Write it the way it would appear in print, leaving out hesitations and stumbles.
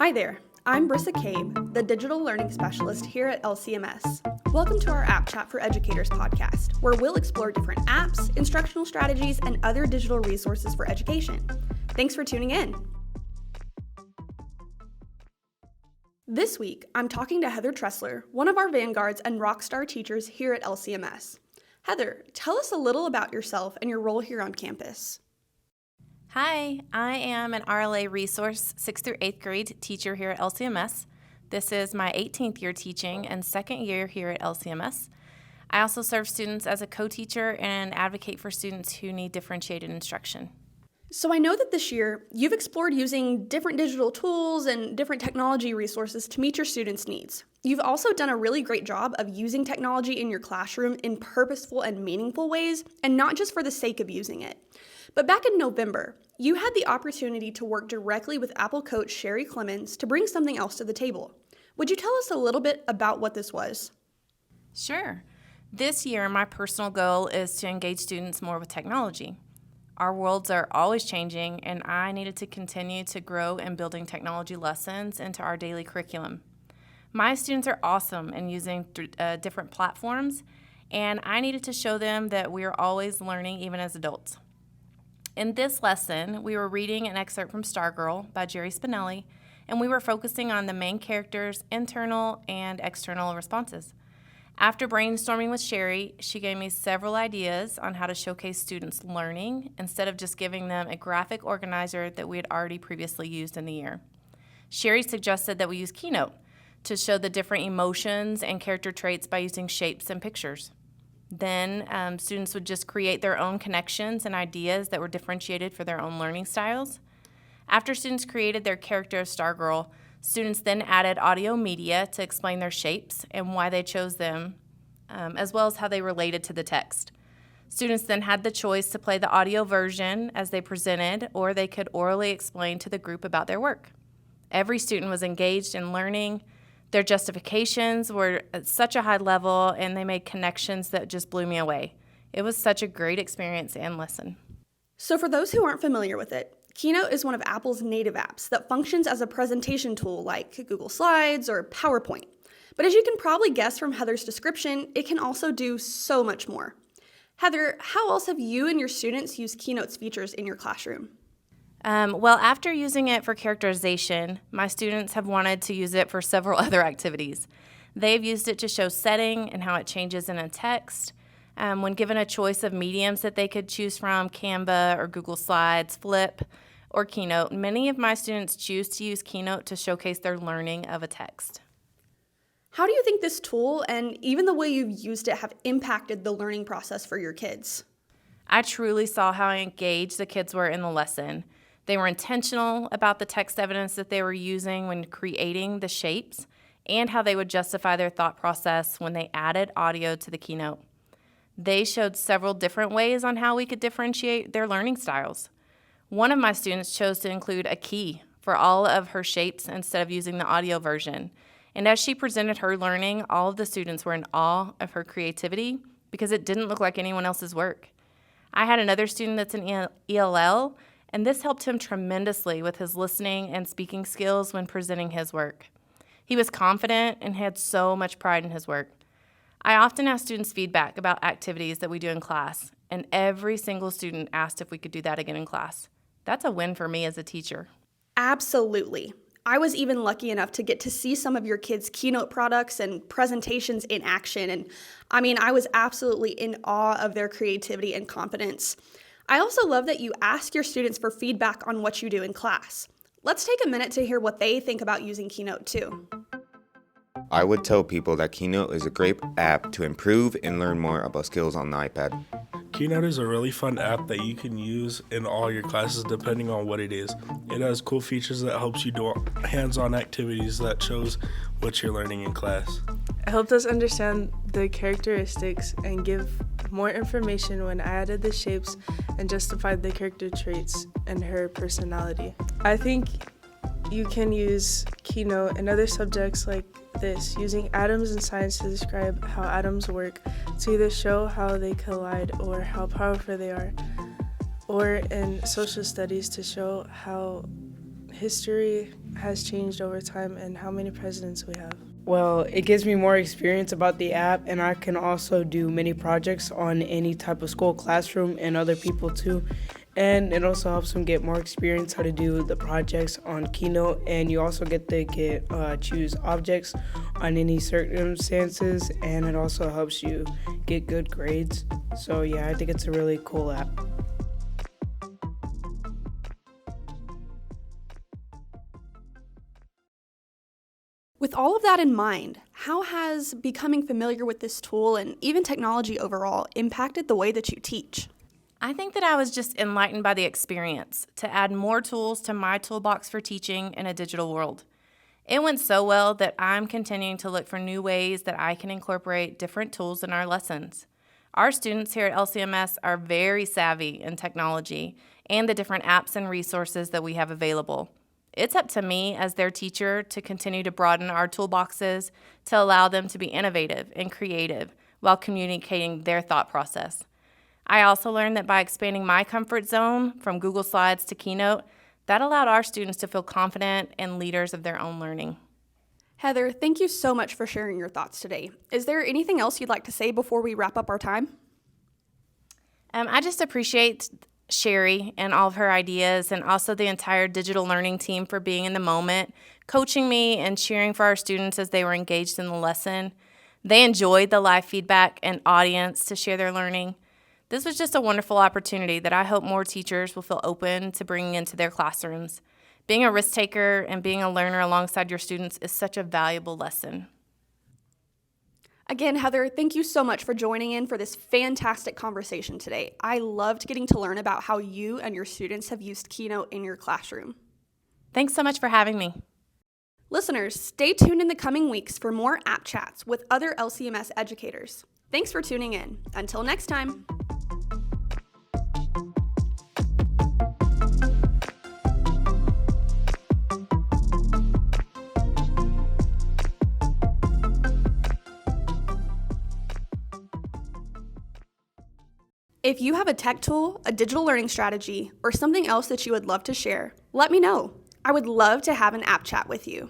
Hi there, I'm Brissa Cabe, the Digital Learning Specialist here at LCMS. Welcome to our AppChat for Educators podcast, where we'll explore different apps, instructional strategies, and other digital resources for education. Thanks for tuning in. This week, I'm talking to Heather Tressler, one of our Vanguards and rockstar teachers here at LCMS. Heather, tell us a little about yourself and your role here on campus. Hi, I am an RLA Resource 6th through 8th grade teacher here at LCMS. This is my 18th year teaching and second year here at LCMS. I also serve students as a co-teacher and advocate for students who need differentiated instruction. So I know that this year, you've explored using different digital tools and different technology resources to meet your students' needs. You've also done a really great job of using technology in your classroom in purposeful and meaningful ways, and not just for the sake of using it. But back in November, you had the opportunity to work directly with Apple coach Sherry Clemens to bring something else to the table. Would you tell us a little bit about what this was? Sure. This year, my personal goal is to engage students more with technology. Our worlds are always changing, and I needed to continue to grow in building technology lessons into our daily curriculum. My students are awesome in using different platforms, and I needed to show them that we are always learning even as adults. In this lesson, we were reading an excerpt from Stargirl by Jerry Spinelli, and we were focusing on the main character's internal and external responses. After brainstorming with Sherry, she gave me several ideas on how to showcase students' learning instead of just giving them a graphic organizer that we had already previously used in the year. Sherry suggested that we use Keynote to show the different emotions and character traits by using shapes and pictures. Then students would just create their own connections and ideas that were differentiated for their own learning styles. After students created their character of Stargirl, students then added audio media to explain their shapes and why they chose them, as well as how they related to the text. Students then had the choice to play the audio version as they presented, or they could orally explain to the group about their work. Every student was engaged in learning. Their justifications were at such a high level, and they made connections that just blew me away. It was such a great experience and lesson. So for those who aren't familiar with it, Keynote is one of Apple's native apps that functions as a presentation tool like Google Slides or PowerPoint. But as you can probably guess from Heather's description, it can also do so much more. Heather, how else have you and your students used Keynote's features in your classroom? Well, after using it for characterization, my students have wanted to use it for several other activities. They've used it to show setting and how it changes in a text. When given a choice of mediums that they could choose from, Canva or Google Slides, Flip, or Keynote, many of my students choose to use Keynote to showcase their learning of a text. How do you think this tool and even the way you've used it have impacted the learning process for your kids? I truly saw how engaged the kids were in the lesson. They were intentional about the text evidence that they were using when creating the shapes and how they would justify their thought process when they added audio to the Keynote. They showed several different ways on how we could differentiate their learning styles. One of my students chose to include a key for all of her shapes instead of using the audio version. And as she presented her learning, all of the students were in awe of her creativity because it didn't look like anyone else's work. I had another student that's in ELL, and this helped him tremendously with his listening and speaking skills when presenting his work. He was confident and had so much pride in his work. I often ask students feedback about activities that we do in class, and every single student asked if we could do that again in class. That's a win for me as a teacher. Absolutely. I was even lucky enough to get to see some of your kids' Keynote products and presentations in action, and I was absolutely in awe of their creativity and confidence. I also love that you ask your students for feedback on what you do in class. Let's take a minute to hear what they think about using Keynote too. I would tell people that Keynote is a great app to improve and learn more about skills on the iPad. Keynote is a really fun app that you can use in all your classes depending on what it is. It has cool features that helps you do hands-on activities that shows what you're learning in class. It helped us understand the characteristics and give more information when I added the shapes and justified the character traits and her personality. I think you can use Keynote in other subjects like this, using atoms in science to describe how atoms work, to either show how they collide or how powerful they are, or in social studies to show how history has changed over time and how many presidents we have. Well, it gives me more experience about the app, and I can also do many projects on any type of school classroom and other people too. And it also helps them get more experience how to do the projects on Keynote, and you also get to choose objects on any circumstances, and it also helps you get good grades. So yeah, I think it's a really cool app. With all of that in mind, how has becoming familiar with this tool and even technology overall impacted the way that you teach? I think that I was just enlightened by the experience to add more tools to my toolbox for teaching in a digital world. It went so well that I'm continuing to look for new ways that I can incorporate different tools in our lessons. Our students here at LCMS are very savvy in technology and the different apps and resources that we have available. It's up to me as their teacher to continue to broaden our toolboxes to allow them to be innovative and creative while communicating their thought process. I also learned that by expanding my comfort zone from Google Slides to Keynote, that allowed our students to feel confident and leaders of their own learning. Heather, thank you so much for sharing your thoughts today. Is there anything else you'd like to say before we wrap up our time? I just appreciate Sherry and all of her ideas, and also the entire digital learning team for being in the moment, coaching me and cheering for our students as they were engaged in the lesson. They enjoyed the live feedback and audience to share their learning. This was just a wonderful opportunity that I hope more teachers will feel open to bringing into their classrooms. Being a risk taker and being a learner alongside your students is such a valuable lesson. Again, Heather, thank you so much for joining in for this fantastic conversation today. I loved getting to learn about how you and your students have used Keynote in your classroom. Thanks so much for having me. Listeners, stay tuned in the coming weeks for more Appchats with other LCMS educators. Thanks for tuning in. Until next time. If you have a tech tool, a digital learning strategy, or something else that you would love to share, let me know. I would love to have an app chat with you.